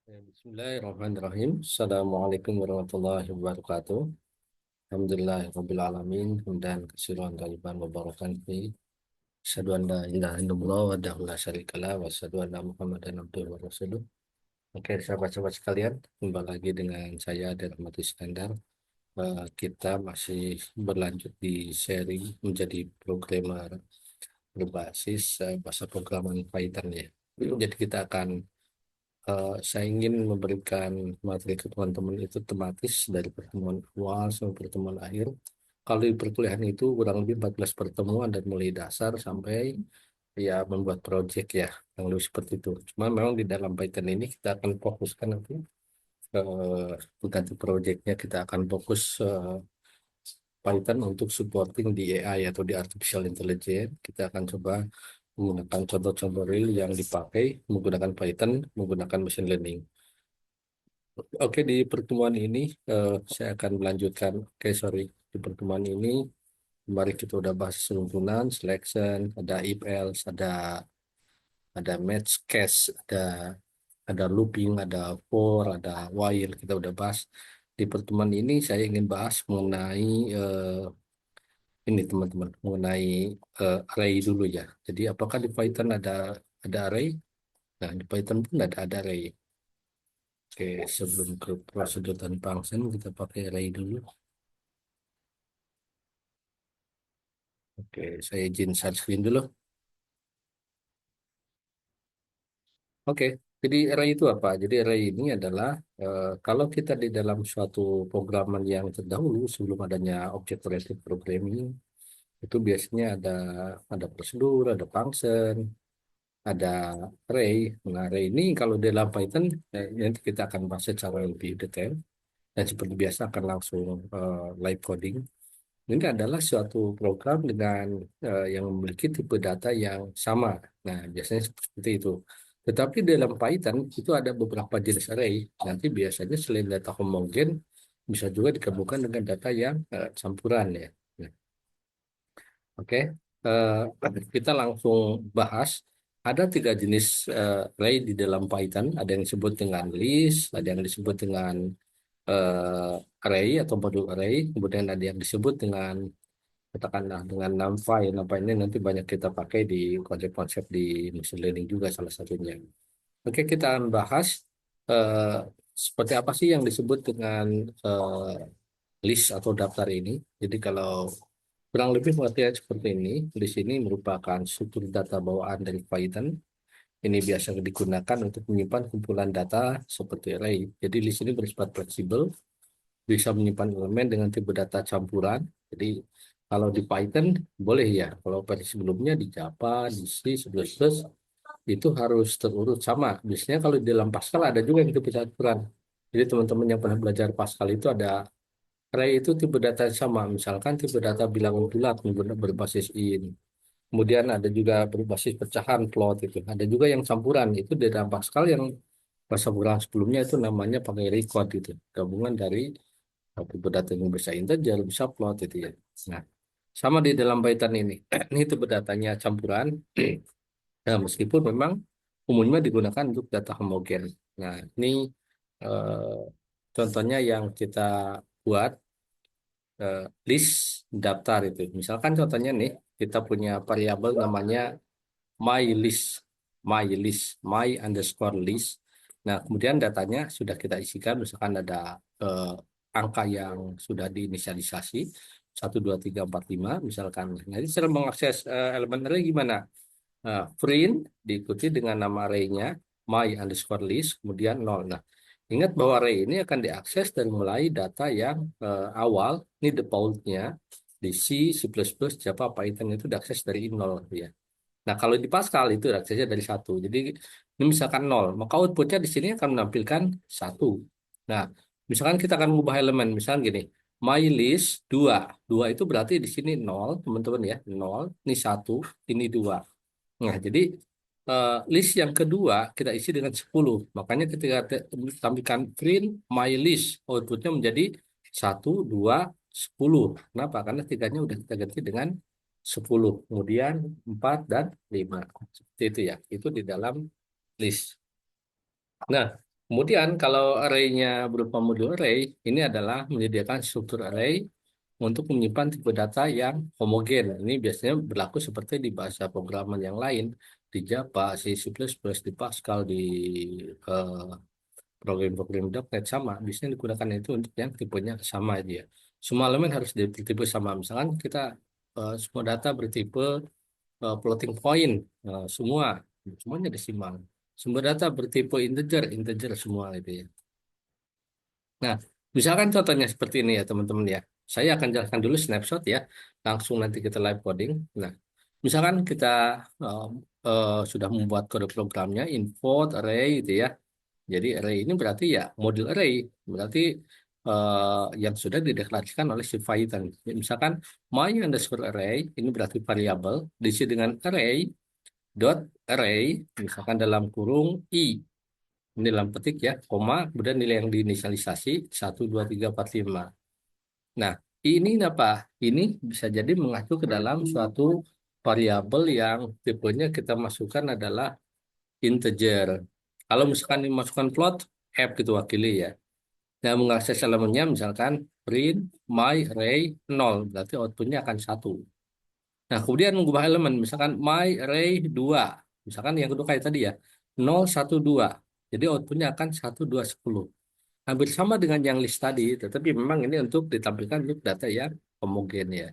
Bismillahirrahmanirrahim. Assalamualaikum warahmatullahi wabarakatuh. Alhamdulillahirabbil alamin. Hamdan katsiran thayyiban mubarakan fi. Asyhadu an la ilaha illallah wahdahu la syarikalah wa asyhadu anna Muhammadan abduhu wa rasuluh. Oke, sahabat-sahabat sekalian, kembali lagi dengan saya dan Ahmad Iskandar. Kita masih berlanjut di seri menjadi programmer berbasis bahasa programan Python ya. Jadi kita akan saya ingin memberikan materi ke teman-teman itu tematis dari pertemuan awal sampai pertemuan akhir. Kalau di perkuliahan itu kurang lebih 14 pertemuan dan mulai dasar sampai ya membuat proyek ya, yang lebih seperti itu. Cuma memang di dalam Python ini kita akan fokuskan nanti ganti proyeknya kita akan fokus Python untuk supporting di AI atau di artificial intelligence. Kita akan coba menggunakan contoh-contoh real yang dipakai menggunakan Python, menggunakan machine learning. Oke, di pertemuan ini saya akan melanjutkan. Oke, sorry. Di pertemuan ini, kemarin kita udah bahas seluntunan, selection, ada if else, ada match case, ada looping, ada for, ada while. Kita udah bahas. Di pertemuan ini saya ingin bahas mengenai ini teman-teman, mengenai array dulu ya. Jadi apakah di Python ada array? Nah, di Python pun ada array. Oke, sebelum ke prosedur dan function, kita pakai array dulu. Oke, saya izin share screen dulu. Oke, jadi array itu apa? Jadi array ini adalah kalau kita di dalam suatu programan yang terdahulu sebelum adanya object-oriented programming, itu biasanya ada prosedur, ada function, ada array. Nah, array ini kalau di dalam Python nanti kita akan bahas secara lebih detail dan seperti biasa akan langsung live coding. Ini adalah suatu program dengan yang memiliki tipe data yang sama. Nah, biasanya seperti itu. Tetapi dalam Python itu ada beberapa jenis array. Nanti biasanya selain data homogen, bisa juga digabungkan dengan data yang campuran ya. Nah, oke, kita langsung bahas. Ada tiga jenis array di dalam Python. Ada yang disebut dengan list, ada yang disebut dengan array atau modul array, kemudian ada yang disebut dengan katakanlah dengan NumPy. NumPy ini nanti banyak kita pakai di konsep-konsep di machine learning juga salah satunya. Oke, kita akan bahas eh, seperti apa sih yang disebut dengan list atau daftar ini. Jadi kalau kurang lebih pengertian seperti ini, list ini merupakan struktur data bawaan dari Python. Ini biasa digunakan untuk menyimpan kumpulan data seperti array. Jadi list ini bersifat fleksibel, bisa menyimpan elemen dengan tipe data campuran. Jadi kalau di Python boleh ya, kalau versi sebelumnya di Java, di C, C++, itu harus terurut sama. Biasanya kalau di dalam Pascal ada juga yang tipe campuran. Jadi teman-teman yang pernah belajar Pascal itu ada array itu tipe data sama. Misalkan tipe data bilangan bulat berbasis in. Kemudian ada juga berbasis pecahan float itu. Ada juga yang campuran itu di dalam Pascal yang bahasa program sebelumnya itu namanya pakai record itu. Gabungan dari tipe data yang bisa integer, bisa float itu ya. Nah, sama di dalam Python ini. Ini tipe datanya campuran. Nah, meskipun memang umumnya digunakan untuk data homogen. Nah, ini eh, contohnya yang kita buat eh, list daftar itu. Misalkan contohnya nih, kita punya variabel namanya my list, my underscore list. Nah, kemudian datanya sudah kita isikan, misalkan ada angka yang sudah diinisialisasi, 1, 2, 3, 4, 5, misalkan. Nanti cara mengakses elemen array gimana? Print diikuti dengan nama array-nya, my underscore list, kemudian 0. Nah, ingat bahwa array ini akan diakses dari mulai data yang awal, ini default-nya, di C, C++, Java, Python itu diakses dari 0 ya. Nah, kalau di Pascal itu aksesnya dari satu. Jadi ini misalkan 0, maka outputnya di sini akan menampilkan satu. Nah, misalkan kita akan mengubah elemen, misalkan gini, my list 2. 2 itu berarti di sini 0, teman-teman ya, 0, ini satu, ini 2. Nah, jadi list yang kedua kita isi dengan 10. Makanya ketika tampilkan print my list, outputnya menjadi 1, 2, 10. Kenapa? Karena tiganya udah kita ganti dengan 10. Kemudian 4 dan 5. Seperti itu ya. Itu di dalam list. Nah, Kemudian kalau array-nya berupa modul array, ini adalah menyediakan struktur array untuk menyimpan tipe data yang homogen. Ini biasanya berlaku seperti di bahasa pemrograman yang lain, di Java, C++, di Pascal, di eh, program-program .NET sama. Biasanya digunakan itu untuk yang tipenya sama aja. Semua elemen harus bertipe sama. Misalkan kita semua data bertipe floating point, semua, semuanya desimal. Sumber data bertipe integer, integer semua itu ya. Nah, misalkan contohnya seperti ini ya teman-teman ya. Saya akan jelaskan dulu snapshot ya. Langsung nanti kita live coding. Nah, misalkan kita eh, sudah membuat kode programnya, import array gitu ya. Jadi array ini berarti ya model array. Berarti yang sudah dideklarasikan oleh si Python. Misalkan my underscore array ini berarti variabel diisi dengan array dot array misalkan dalam kurung i. Ini dalam petik ya, koma, kemudian nilai yang diinisialisasi 1, 2, 3, 4, 5. Nah, ini apa? Ini bisa jadi mengacu ke dalam suatu variabel yang tipenya kita masukkan adalah integer. Kalau misalkan dimasukkan float, F gitu wakili ya. Nah, mengakses elemennya misalkan print my array 0, berarti outputnya akan 1. Nah, kemudian mengubah elemen, misalkan my array 2. Misalkan yang kedua kayak tadi ya, 0, 1, 2. Jadi outputnya akan 1, 2, 10. Hampir sama dengan yang list tadi, tetapi memang ini untuk ditampilkan untuk data yang homogen ya.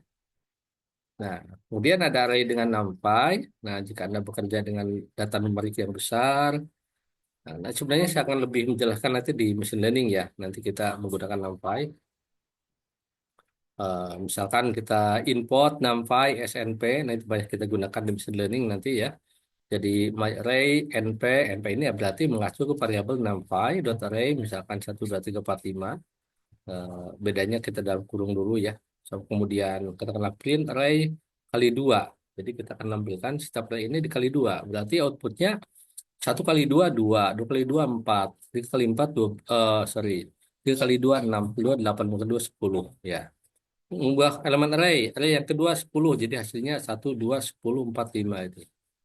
Nah, kemudian ada array dengan NumPy. Nah, jika Anda bekerja dengan data numerik yang besar, nah, sebenarnya saya akan lebih menjelaskan nanti di machine learning ya. Nanti kita menggunakan NumPy. Misalkan kita import NumPy, SNP, nah itu banyak kita gunakan di machine learning nanti ya. Jadi my array np, np ini ya berarti mengacu ke variabel NumPy dot array misalkan 1, 2, 3, 4, 5. Bedanya kita dalam kurung dulu ya. So, kemudian katakanlah print array kali 2. Jadi kita akan nampilkan setiap array ini dikali 2. Berarti outputnya 1 kali 2 2, 2 kali 2 4, 3 kali 4 2, sorry. 3 kali 2 6, 2 8, 2 10 ya. Mengubah elemen array, array yang kedua 10. Jadi hasilnya 1 2 10 4 5 itu.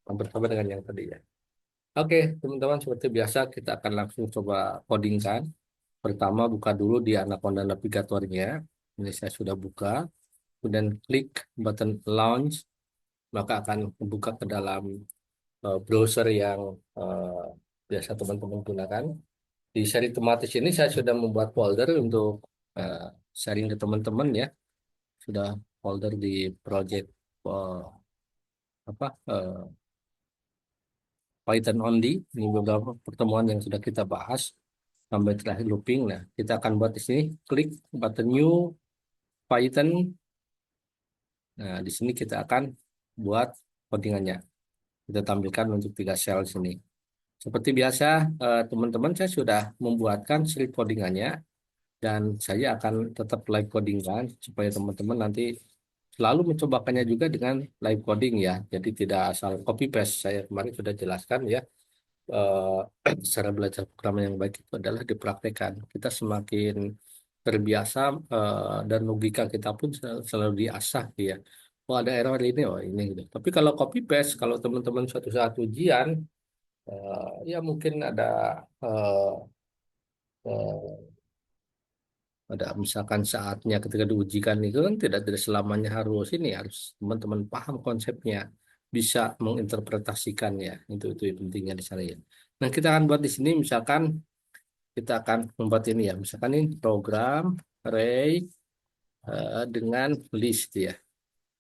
Hampir sama dengan yang tadi ya. Oke, teman-teman seperti biasa kita akan langsung coba codingkan. Pertama buka dulu di Anaconda Navigatornya. Ini saya sudah buka. Kemudian klik button launch, maka akan membuka ke dalam browser yang eh, biasa teman-teman gunakan. Di seri tematis ini saya sudah membuat folder untuk eh, sharing ke teman-teman ya. Sudah folder di project eh, apa Python only. Ini beberapa pertemuan yang sudah kita bahas sampai terakhir looping. Nah, kita akan buat di sini klik button new Python. Nah, di sini kita akan buat codingannya. Kita tampilkan untuk 3 sel sini. Seperti biasa, teman-teman saya sudah membuatkan script codingannya dan saya akan tetap live codingkan supaya teman-teman nanti selalu mencobakannya juga dengan live coding ya. Jadi tidak asal copy paste. Saya kemarin sudah jelaskan ya. Cara belajar programming yang baik itu adalah dipraktekkan. Kita semakin terbiasa dan logika kita pun selalu diasah ya. Oh ada error ini, oh ini gitu. Tapi kalau copy paste, kalau teman-teman suatu saat ujian, ya mungkin eh, eh, ada misalkan saatnya ketika diujikan itu kan tidak selamanya harus ini harus teman-teman paham konsepnya, bisa menginterpretasikannya. Itu yang pentingnya di sana ya. Nah kita akan buat di sini misalkan kita akan membuat ini ya, misalkan ini program array dengan list ya.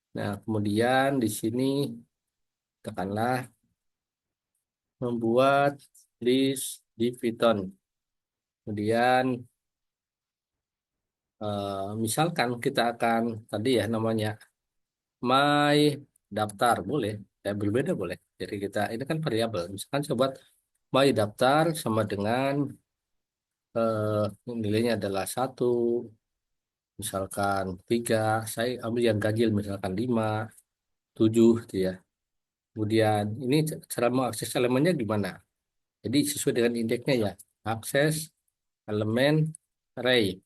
Nah, kemudian di sini katakanlah membuat list di Python. Kemudian misalkan kita akan tadi ya namanya my daftar boleh, ya berbeda boleh. Jadi kita ini kan variabel. Misalkan saya buat my daftar sama dengan nilainya adalah 1, misalkan 3, saya ambil yang ganjil misalkan 5, 7 gitu ya. Kemudian ini cara mengakses elemennya gimana? Jadi sesuai dengan indeksnya ya. Akses elemen array.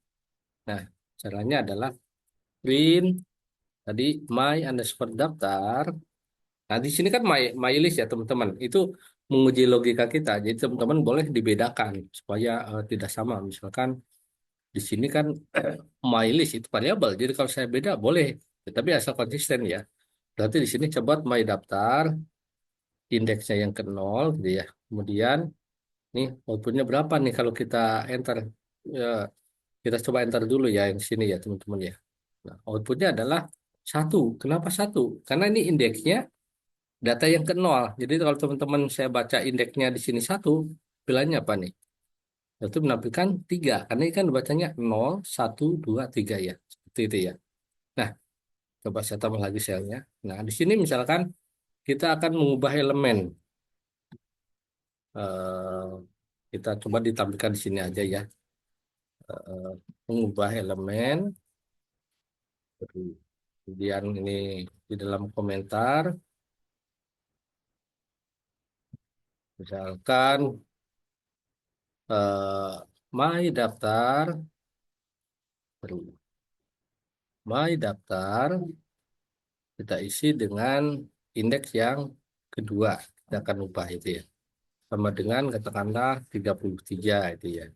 Nah, caranya adalah print tadi my underscore daftar. Nah, di sini kan my list ya teman-teman. Itu menguji logika kita. Jadi teman-teman boleh dibedakan supaya tidak sama. Misalkan di sini kan MyList itu variabel. Jadi kalau saya beda boleh, tetapi asal konsisten ya. Berarti di sini coba my daftar, indeksnya yang ke nol, gitu ya. Kemudian nih outputnya berapa nih kalau kita enter. Ya, kita coba enter dulu ya yang sini ya teman-teman ya. Nah, outputnya adalah satu. Kenapa satu? Karena ini indeksnya data yang ke nol. Jadi kalau teman-teman saya baca indeksnya di sini satu, pilihannya apa nih? Itu menampilkan tiga. Karena ini kan bacanya nol, satu, dua, tiga ya. Seperti itu ya. Nah, coba saya tambah lagi selnya. Nah, di sini misalkan kita akan mengubah elemen. Eh, kita coba ditampilkan di sini aja ya. Mengubah elemen. Kemudian ini di dalam komentar. Misalkan my daftar. My daftar kita isi dengan indeks yang kedua. Kita akan ubah itu ya. Sama dengan katakanlah 33 itu ya.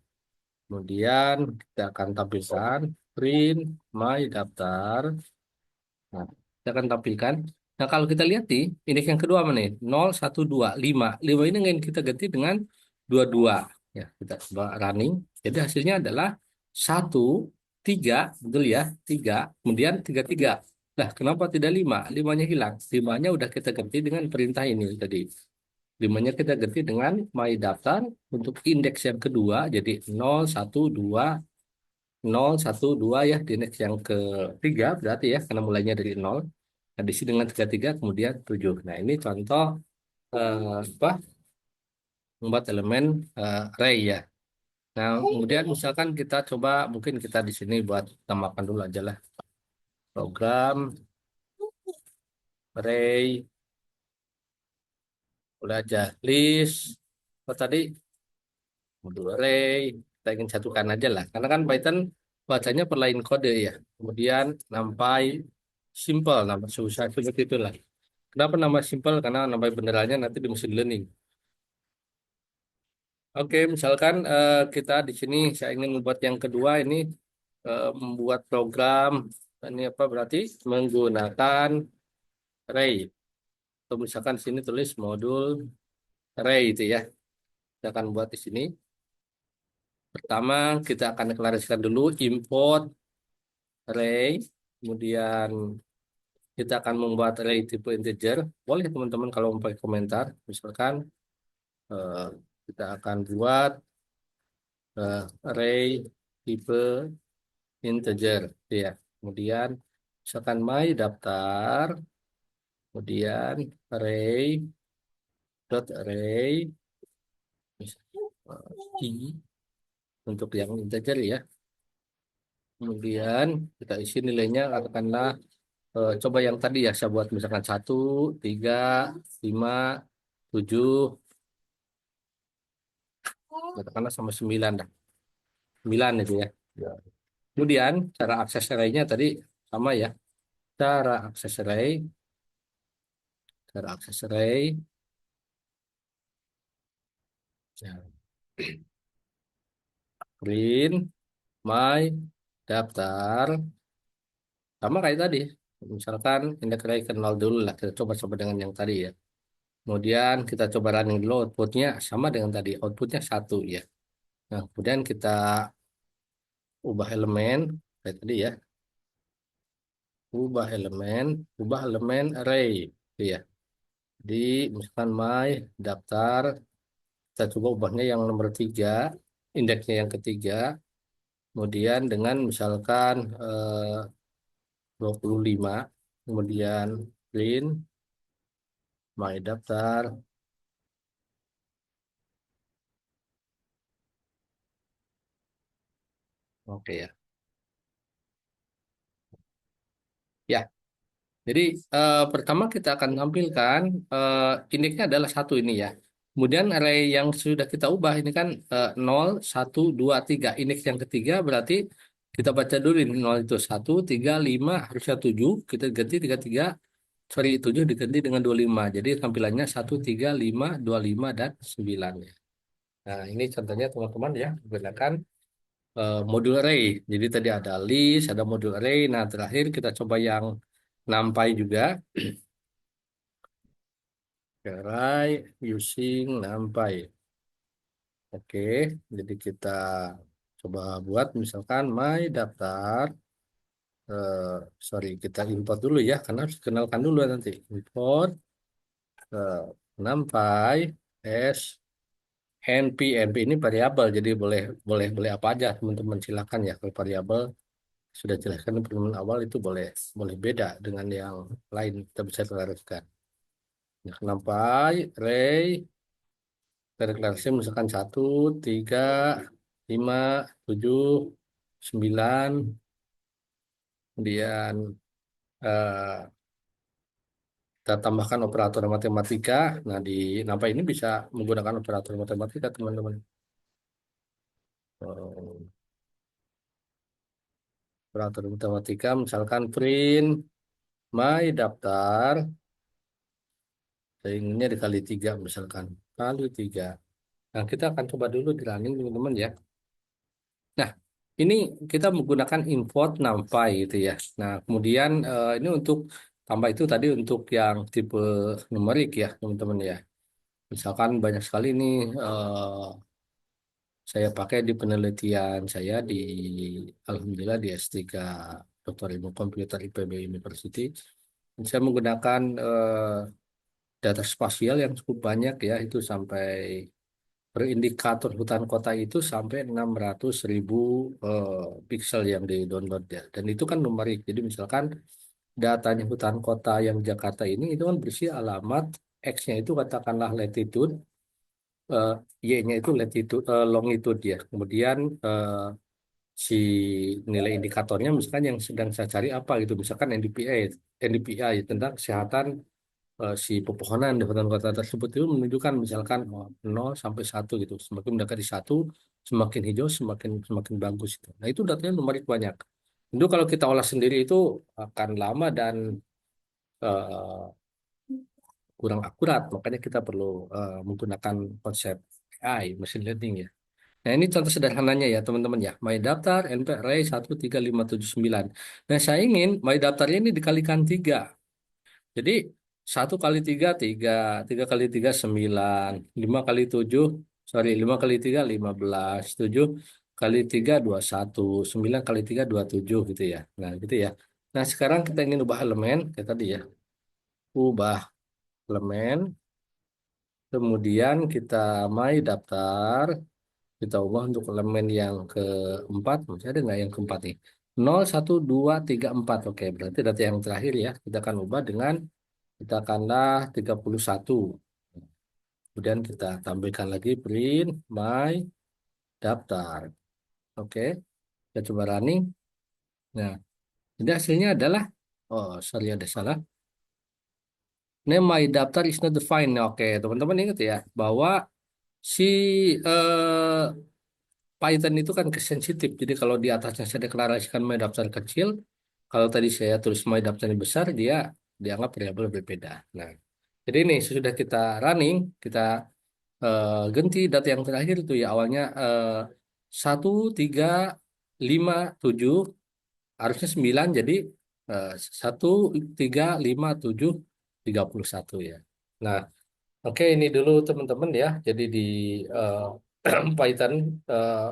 Kemudian kita akan tampilkan print my daftar. Nah, kita akan tampilkan. Nah, kalau kita lihat nih, indeks yang kedua mana nih? 0, 1, 2, 5. 5 ini ingin kita ganti dengan 22. Ya, kita coba running. Jadi hasilnya adalah 1, 3, betul ya? 3, kemudian 3, 3. Nah, kenapa tidak 5? 5-nya hilang. 5-nya udah kita ganti dengan perintah ini tadi. 5-nya kita ganti dengan my daftar untuk indeks yang kedua. Jadi 0, 1, 2, 0, 1, 2 ya, di indeks yang ketiga berarti ya, karena mulainya dari 0. Nah, diisi dengan 33, kemudian 7. Nah, ini contoh apa? Membuat elemen array ya. Nah, kemudian misalkan kita coba, mungkin kita di sini buat tambahkan dulu aja lah. Program array, udah aja. List, oh, tadi modul array, kita ingin satukan aja lah. Karena kan Python bacanya per line kode ya. Kemudian sampai simple, nama susah seperti itulah. Kenapa nama simple? Karena nama benerannya nanti di machine learning. Oke, misalkan kita di sini saya ingin membuat yang kedua ini membuat program ini apa berarti menggunakan array. Atau misalkan sini tulis modul array itu ya. Kita akan buat di sini. Pertama kita akan deklarasikan dulu import array. Kemudian kita akan membuat array tipe integer. Boleh teman-teman kalau mau pakai komentar. Misalkan eh, kita akan buat array tipe integer ya. Kemudian misalkan my daftar, kemudian array dot array i untuk yang integer ya. Kemudian kita isi nilainya katakanlah coba yang tadi ya saya buat misalkan 1, 3, 5, 7 katakanlah sama 9 dah. 9 itu ya. Ya. Kemudian cara akses array-nya tadi sama ya. Cara akses array, cara akses array ya, print my daftar sama kayak tadi. Misalkan indeks array ke 0 dulu lah. Kita coba-coba dengan yang tadi ya. Kemudian kita coba running dulu outputnya sama dengan tadi. Outputnya satu ya. Nah, kemudian kita ubah elemen kayak tadi ya. Ubah elemen array. Gitu ya. Di misalkan my daftar, kita coba ubahnya yang nomor 3, indeksnya yang ketiga. Kemudian dengan misalkan 25, kemudian print my daftar. Oke ya. Ya, jadi pertama kita akan tampilkan indeksnya adalah satu ini ya. Kemudian array yang sudah kita ubah ini kan 0, 1, 2, 3. Indeks yang ketiga berarti kita baca dulu ini 0 itu 1, 3, 5, harusnya 7. Kita ganti 3, 3. sorry 7 diganti dengan 25. Jadi tampilannya 1, 3, 5, 2, 5 dan 9 ya. Nah, ini contohnya teman-teman ya, gunakan modul array. Jadi tadi ada list, ada modul array. Nah, terakhir kita coba yang NumPy juga. Array using NumPy. Oke, jadi kita coba buat misalkan my daftar. eh, Sorry, kita import dulu ya, karena harus kenalkan dulu nanti. Import NumPy s np ini variabel, jadi boleh boleh boleh apa aja teman-teman silakan ya. Kalau variabel sudah jelaskan di pertemuan awal itu boleh boleh beda dengan yang lain, kita bisa klarifikasikan. Nah, NumPy array deklarasi misalkan 1, 3, 5, 7, 9, kemudian eh, kita tambahkan operator matematika. Nah, di NumPy ini bisa menggunakan operator matematika, teman-teman. Operator matematika, misalkan print my daftar, inginnya dikali 3, misalkan. Kali 3. Nah, kita akan coba dulu di running, teman-teman ya. Nah, ini kita menggunakan import NumPy gitu ya. Nah, kemudian ini untuk tambah itu tadi untuk yang tipe numerik ya, teman-teman ya. Misalkan banyak sekali nih saya pakai di penelitian saya di Alhamdulillah di S3 Dr. Ilmu Komputer IPB University. Saya menggunakan data spasial yang cukup banyak ya, itu sampai per indikator hutan kota itu sampai 600.000 pixel yang di-download ya. Dan itu kan numerik. Jadi misalkan datanya hutan kota yang Jakarta ini itu kan berisi alamat, X-nya itu katakanlah latitude, eh, Y-nya itu latitude, longitude ya. Kemudian si nilai indikatornya misalkan yang sedang saya cari apa gitu. Misalkan NDPI tentang kesehatan si pepohonan di hutan kota tersebut itu menunjukkan misalkan 0 sampai 1 gitu. Semakin mendekati 1, semakin hijau, semakin semakin bagus itu. Nah, itu datanya numerik banyak. Tentu kalau kita olah sendiri itu akan lama dan eh, kurang akurat. Makanya kita perlu menggunakan konsep AI, machine learning ya. Nah, ini contoh sederhananya ya, teman-teman ya. My daftar NP array 1, 3, 5, 7, 9. Nah, saya ingin my daftarnya ini dikalikan 3. Jadi 1 kali 3 3, 3 kali 3 9, 5 kali 7, sorry 5 kali 3 15, 7 kali 3 21, 9 kali 3 27 gitu ya. Nah gitu ya. Nah sekarang kita ingin ubah elemen kayak tadi ya. Ubah elemen, kemudian kita my daftar, kita ubah untuk elemen yang keempat. Masih ada nggak yang keempat nih? 0, 1, 2, 3, 4. Oke, berarti data yang terakhir ya. Kita akan ubah dengan katakanlah 31. Kemudian kita tampilkan lagi print my daftar. Oke, kita coba running. Nah, jadi hasilnya adalah, oh sorry ada salah. Name my daftar is not defined. Nah, oke, teman-teman ingat ya bahwa si eh, Python itu kan sensitif. Jadi kalau di atasnya saya deklarasikan my daftar kecil, kalau tadi saya tulis my daftar yang besar, dia dianggap variabel berbeda. Nah, jadi ini sesudah kita running, kita ganti data yang terakhir itu ya awalnya 1, 3, 5, 7 harusnya 9 jadi 1, 3, 5, 7, 31 ya. Nah, oke ini dulu teman-teman ya. Jadi di eh, Python eh,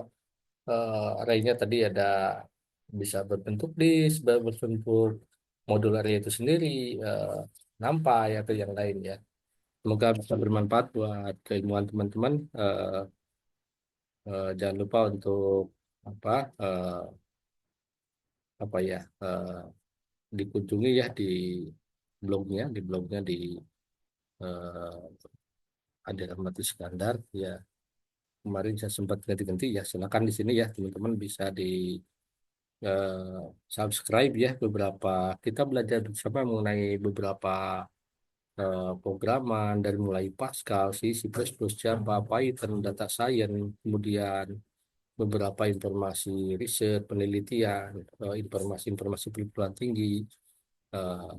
array-nya tadi ada bisa berbentuk disk, berbentuk modul array itu sendiri, eh, NumPy atau yang lain ya. Semoga bisa bermanfaat buat keilmuan teman-teman. Jangan lupa untuk apa eh, apa ya dikunjungi ya di blognya di eh, Adil Ahmad Iskandar ya. Kemarin saya sempat ganti-ganti ya. Silakan di sini ya teman-teman bisa di subscribe ya beberapa, kita belajar bersama mengenai beberapa programan dari mulai Pascal, C++, Java, Python, Data Science, kemudian beberapa informasi riset, penelitian, informasi-informasi perguruan tinggi, eh,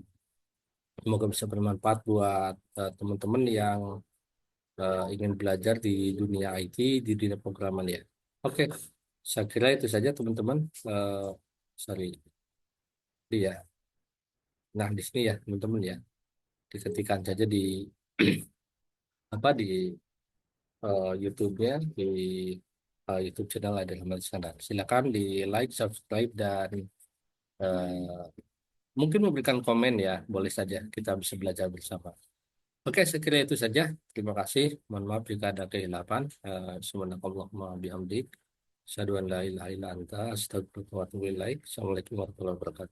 Semoga bisa bermanfaat buat teman-teman yang ingin belajar di dunia IT, di dunia programan ya. Oke, saya kira itu saja teman-teman. Eh, Sorry, ya. Nah, di sini ya teman-teman ya, diketikkan saja di apa di YouTube-nya, di YouTube channel ada di sana. Silakan di like, subscribe dan eh, mungkin memberikan komen ya, boleh saja kita bisa belajar bersama. Oke, saya kira itu saja. Terima kasih. Mohon maaf jika ada kehilapan. Subhanakallahumma bihamdik. Asyhadu an la ilaha illa anta, astaghfiruka wa atubu ilaik. Assalamualaikum warahmatullahi wabarakatuh.